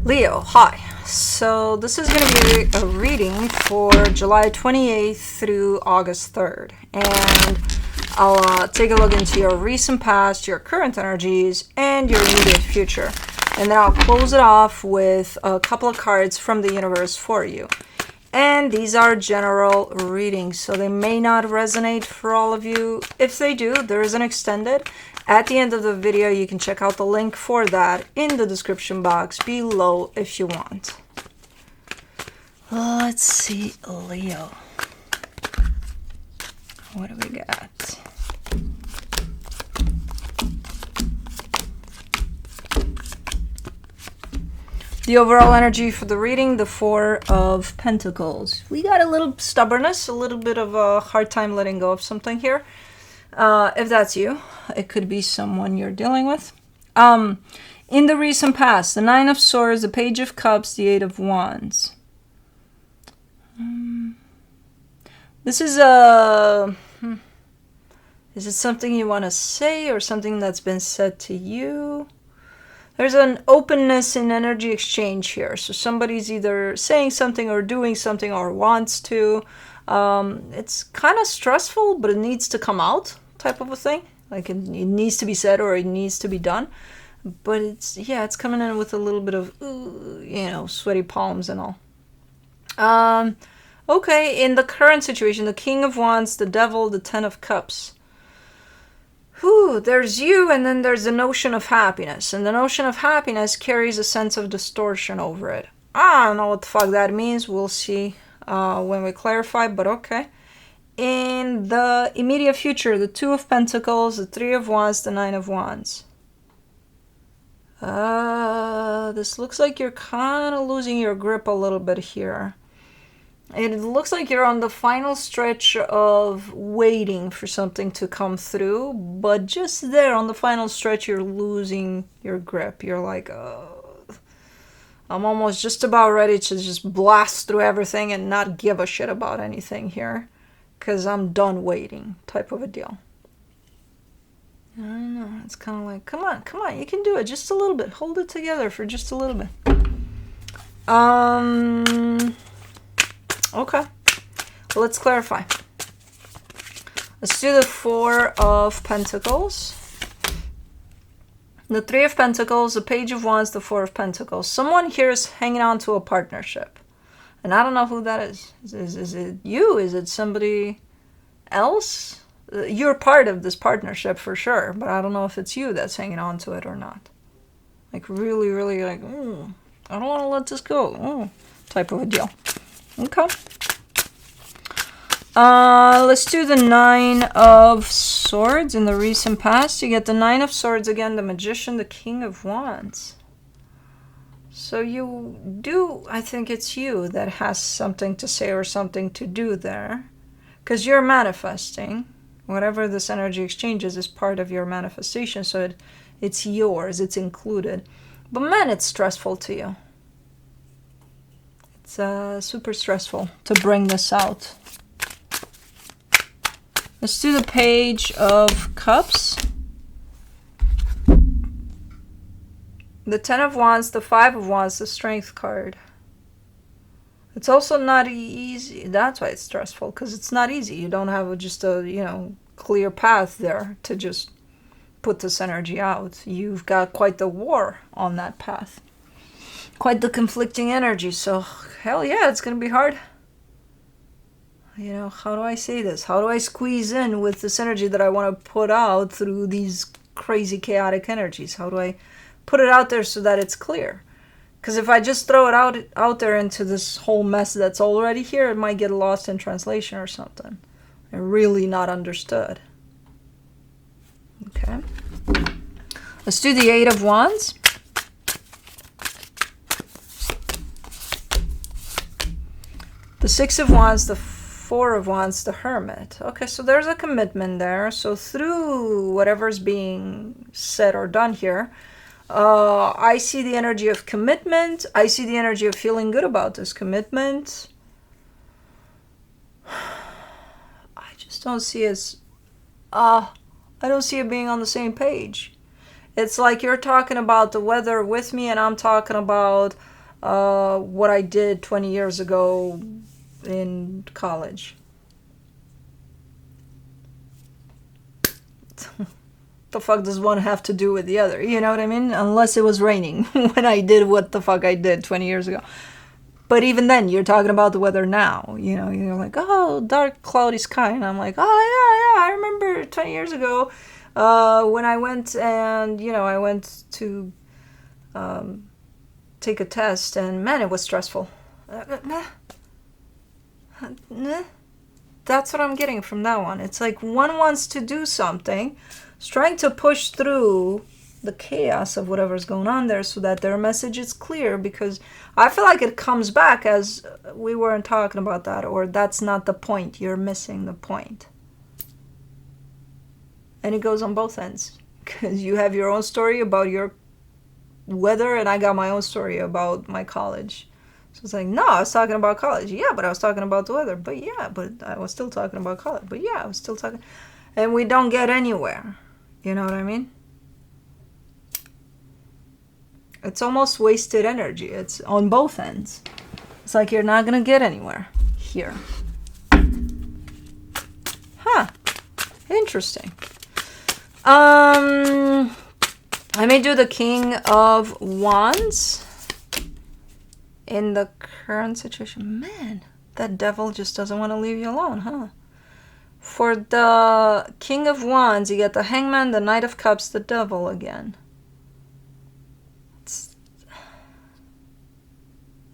Leo, hi. So this is going to be a reading for July 28th through August 3rd. And I'll take a look into your recent past, your current energies, and your immediate future. And then I'll close it off with a couple of cards from the universe for you. And these are general readings, so they may not resonate for all of you. If they do, there is an extended. At the end of the video, you can check out the link for that in the description box below if you want. Let's see, Leo. What do we got? The overall energy for the reading, the Four of Pentacles. We got a little stubbornness, a little bit of a hard time letting go of something here. If that's you, it could be someone you're dealing with. In the recent past, the Nine of Swords, the Page of Cups, the Eight of Wands. This is is it something you want to say or something that's been said to you? There's an openness in energy exchange here. So somebody's either saying something or doing something or wants to. It's kind of stressful, but it needs to come out type of a thing. Like it needs to be said or it needs to be done. But it's coming in with a little bit of, sweaty palms and all. Okay, in the current situation, the King of Wands, the Devil, the Ten of Cups. There's you, and then there's the notion of happiness. And the notion of happiness carries a sense of distortion over it. I don't know what the fuck that means. We'll see when we clarify, but okay. In the immediate future, the Two of Pentacles, the Three of Wands, the Nine of Wands. This looks like you're kind of losing your grip a little bit here. It looks like you're on the final stretch of waiting for something to come through, but just there on the final stretch, you're losing your grip. You're like, I'm almost just about ready to just blast through everything and not give a shit about anything here, because I'm done waiting type of a deal. I don't know. It's kind of like, come on, you can do it just a little bit. Hold it together for just a little bit. Okay, well, let's clarify. Let's do the Four of Pentacles. The Three of Pentacles, the Page of Wands, the Four of Pentacles. Someone here is hanging on to a partnership. And I don't know who that is. Is it you? Is it somebody else? You're part of this partnership for sure, but I don't know if it's you that's hanging on to it or not. Like really, really like, I don't want to let this go. Type of a deal. Okay. Let's do the Nine of Swords in the recent past. You get the Nine of Swords again, the Magician, the King of Wands. So I think it's you that has something to say or something to do there. Because you're manifesting. Whatever this energy exchanges is part of your manifestation. So it's yours, it's included. But man, it's stressful to you. It's super stressful to bring this out. Let's do the Page of Cups. The Ten of Wands, the Five of Wands, the Strength card. It's also not easy. That's why it's stressful, because it's not easy. You don't have just a, clear path there to just put this energy out. You've got quite the war on that path. Quite the conflicting energy. So, hell yeah, it's going to be hard. How do I say this? How do I squeeze in with this energy that I want to put out through these crazy chaotic energies? How do I put it out there so that it's clear? Because if I just throw it out there into this whole mess that's already here, it might get lost in translation or something. And really not understood. Okay. Let's do the Eight of Wands. The Six of Wands, the Four of Wands, the Hermit. Okay, so there's a commitment there. So through whatever's being said or done here, I see the energy of commitment. I see the energy of feeling good about this commitment. I just don't see I don't see it being on the same page. It's like you're talking about the weather with me and I'm talking about what I did 20 years ago in college. The fuck does one have to do with the other? You know what I mean? Unless it was raining when I did what the fuck I did 20 years ago. But even then, you're talking about the weather now. You know, you're like, oh, dark, cloudy sky. And I'm like, oh, yeah, I remember 20 years ago when I went and, I went to take a test. And, man, it was stressful. That's what I'm getting from that one. It's like one wants to do something, is trying to push through the chaos of whatever's going on there so that their message is clear, because I feel like it comes back as we weren't talking about that, or that's not the point, you're missing the point. And it goes on both ends, because you have your own story about your weather and I got my own story about my college. So it's like, no, I was talking about college. Yeah, but I was talking about the weather. But yeah, but I was still talking about college. But yeah, I was still talking. And we don't get anywhere. You know what I mean? It's almost wasted energy. It's on both ends. It's like you're not going to get anywhere here. Huh. Interesting. I may do the King of Wands in the current situation. Man, that devil just doesn't want to leave you alone, huh? For the King of Wands, you get the Hangman, the Knight of Cups, the Devil again.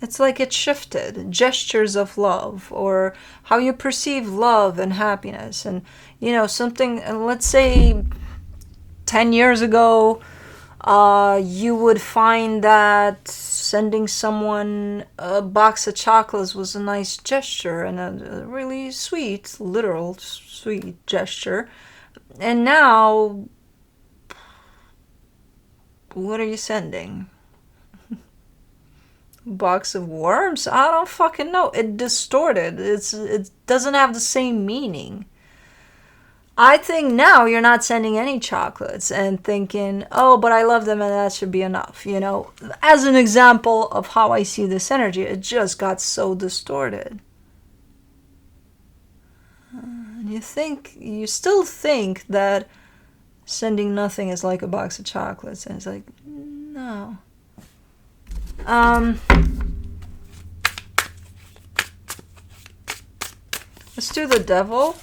It's like it shifted. Gestures of love, or how you perceive love and happiness. And, something, let's say 10 years ago, you would find that sending someone a box of chocolates was a nice gesture and a really sweet, literal sweet gesture. And now, what are you sending? Box of worms? I don't fucking know. It distorted. It doesn't have the same meaning. I think now you're not sending any chocolates and thinking, oh, but I love them and that should be enough. As an example of how I see this energy, it just got so distorted. And you still think that sending nothing is like a box of chocolates. And it's like, no. Let's do the Devil.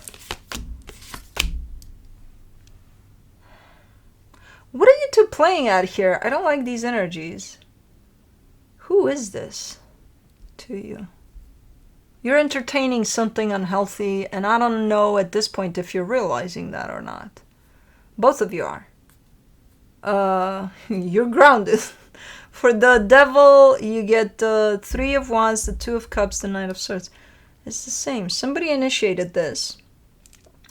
What are you two playing at here? I don't like these energies. Who is this to you? You're entertaining something unhealthy, and I don't know at this point if you're realizing that or not. Both of you are. You're grounded. For the Devil, you get the Three of Wands, the Two of Cups, the Knight of Swords. It's the same. Somebody initiated this.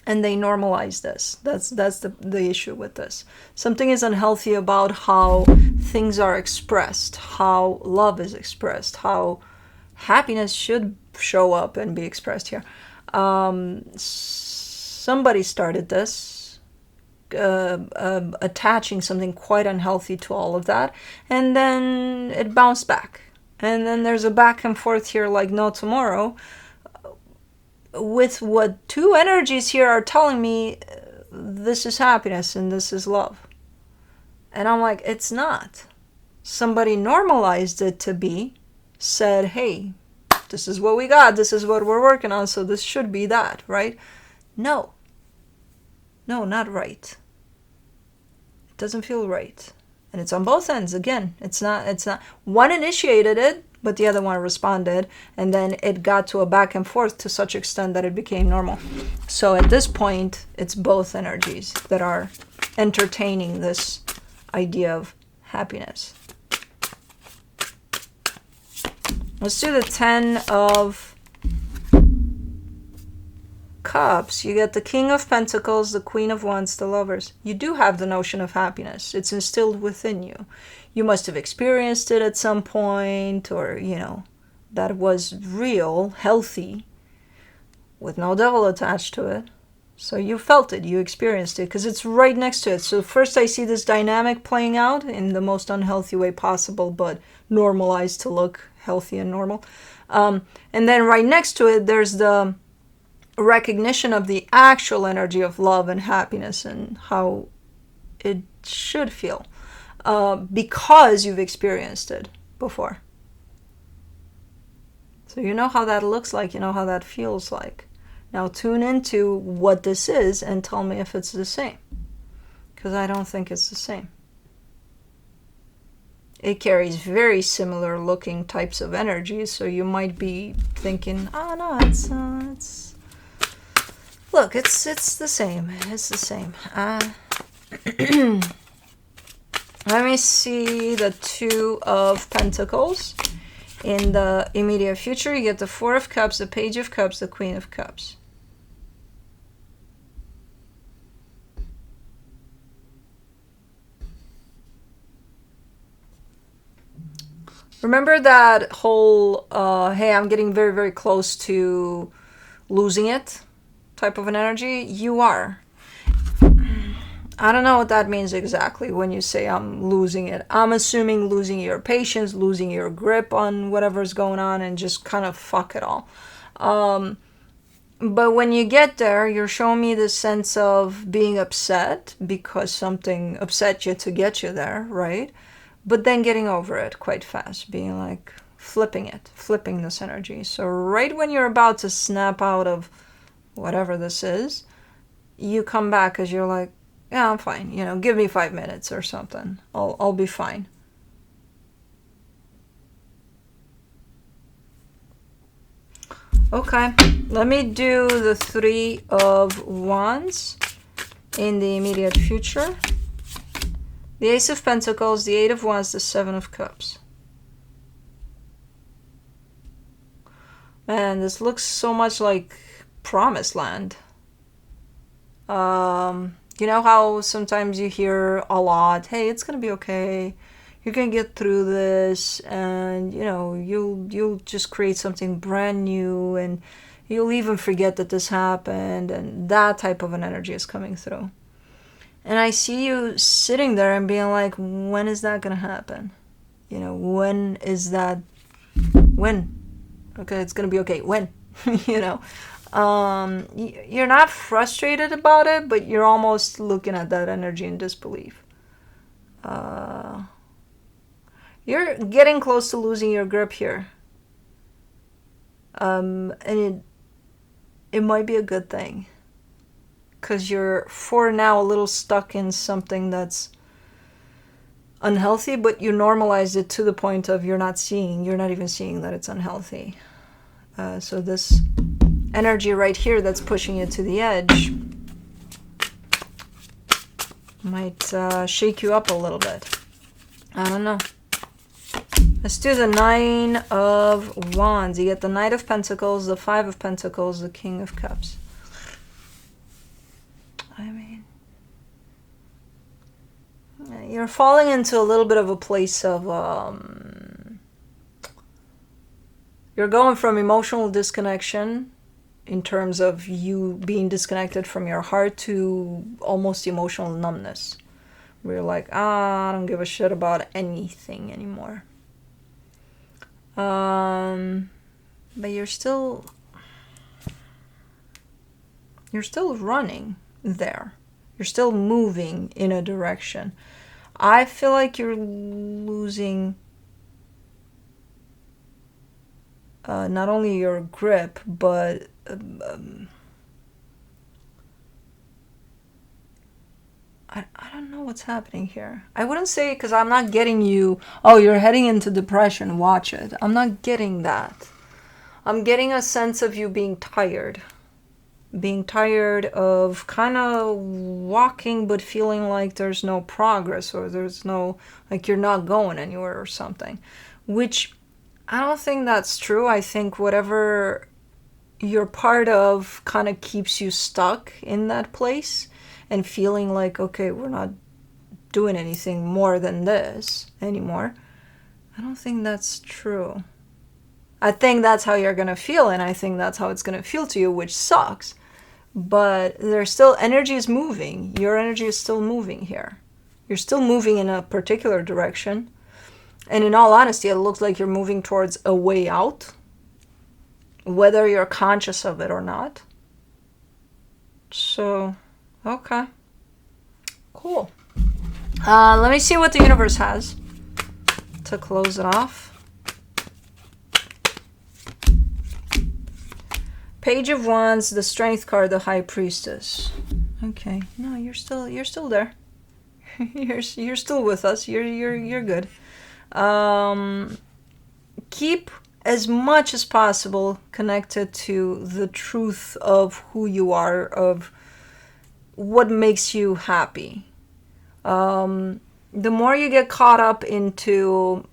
And they normalize this. That's the issue with this. Something is unhealthy about how things are expressed, how love is expressed, how happiness should show up and be expressed here. Somebody started this, attaching something quite unhealthy to all of that, and then it bounced back. And then there's a back and forth here like no tomorrow, with what two energies here are telling me, this is happiness and this is love. And I'm like, it's not. Somebody normalized it to be, said, hey, this is what we got, this is what we're working on, so this should be that, right? No, not right. It doesn't feel right. And it's on both ends. Again, it's not. One initiated it, but the other one responded, and then it got to a back and forth to such extent that it became normal. So at this point, it's both energies that are entertaining this idea of happiness. Let's do the 10 of Cups. You get the King of Pentacles, the Queen of Wands, the Lovers. You do have the notion of happiness. It's instilled within you. You must have experienced it at some point, or, that was real, healthy, with no devil attached to it. So you felt it, you experienced it, because it's right next to it. So first I see this dynamic playing out in the most unhealthy way possible, but normalized to look healthy and normal. And then right next to it, there's the recognition of the actual energy of love and happiness and how it should feel, because you've experienced it before. So you know how that looks like, you know how that feels like. Now tune into what this is and tell me if it's the same. Because I don't think it's the same. It carries very similar looking types of energies, so you might be thinking, oh no, it's look, it's the same. It's the same. Let me see the Two of Pentacles. In the immediate future, you get the Four of Cups, the Page of Cups, the Queen of Cups. Remember that whole, hey, I'm getting very, very close to losing it type of an energy? You are. I don't know what that means exactly when you say I'm losing it. I'm assuming losing your patience, losing your grip on whatever's going on, and just kind of fuck it all. But when you get there, you're showing me the sense of being upset because something upset you to get you there, right? But then getting over it quite fast, being like flipping this energy. So right when you're about to snap out of whatever this is, you come back because you're like, yeah, I'm fine. You know, give me 5 minutes or something. I'll be fine. Okay, let me do the Three of Wands in the immediate future. The Ace of Pentacles, the Eight of Wands, the Seven of Cups. Man, this looks so much like Promised Land. You know how sometimes you hear a lot, hey, it's gonna be okay, you're gonna get through this, and you know, you'll just create something brand new, and you'll even forget that this happened, and that type of an energy is coming through. And I see you sitting there and being like, when is that gonna happen? You know, when is that? When? Okay, it's gonna be okay. When? You know, you're not frustrated about it, but you're almost looking at that energy in disbelief. You're getting close to losing your grip here, and it might be a good thing, because you're for now a little stuck in something that's unhealthy, but you normalized it to the point of you're not even seeing that it's unhealthy. So this energy right here that's pushing you to the edge might shake you up a little bit. I don't know. Let's do the Nine of Wands. You get the Knight of Pentacles, the Five of Pentacles, the King of Cups. I mean, you're falling into a little bit of a place of you're going from emotional disconnection in terms of you being disconnected from your heart to almost emotional numbness, where you're like, I don't give a shit about anything anymore. But you're still running there. You're still moving in a direction. I feel like you're losing not only your grip, but I don't know what's happening here. I wouldn't say, because I'm not getting you, oh, you're heading into depression, watch it. I'm not getting that. I'm getting a sense of you being tired. Being tired of kind of walking but feeling like there's no progress, or there's no, like you're not going anywhere or something. Which I don't think that's true. I think whatever you're part of kind of keeps you stuck in that place and feeling like, okay, we're not doing anything more than this anymore. I don't think that's true. I think that's how you're going to feel, and I think that's how it's going to feel to you, which sucks. but there's still, energy is moving. Your energy is still moving here. You're still moving in a particular direction. And in all honesty, it looks like you're moving towards a way out, whether you're conscious of it or not. So, okay. Cool. Let me see what the universe has to close it off. Page of Wands, the Strength card, the High Priestess. Okay, no, you're still there. you're still with us. You're good. Keep as much as possible connected to the truth of who you are, of what makes you happy. The more you get caught up into,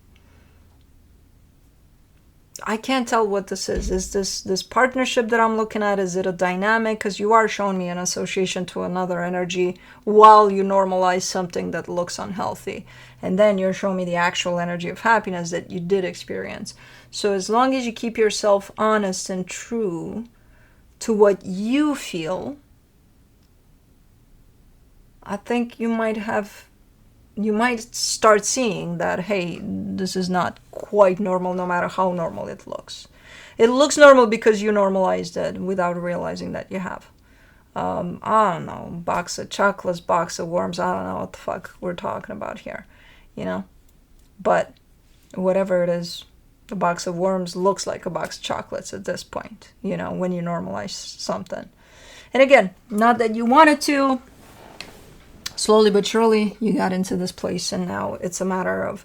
I can't tell what this is. Is this partnership that I'm looking at, is it a dynamic? Because you are showing me an association to another energy while you normalize something that looks unhealthy. And then you're showing me the actual energy of happiness that you did experience. So as long as you keep yourself honest and true to what you feel, I think you might start seeing that, hey, this is not quite normal, no matter how normal it looks. It looks normal because you normalized it without realizing that you have. I don't know, box of chocolates, box of worms, I don't know what the fuck we're talking about here, you know? But whatever it is, a box of worms looks like a box of chocolates at this point, you know, when you normalize something. And again, not that you wanted to, slowly but surely you got into this place, and now it's a matter of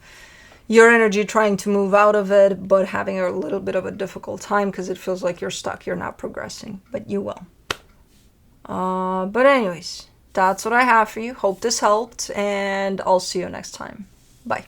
your energy trying to move out of it, but having a little bit of a difficult time because it feels like you're stuck, you're not progressing, but you will. But anyways, that's what I have for you. Hope this helped, and I'll see you next time. Bye.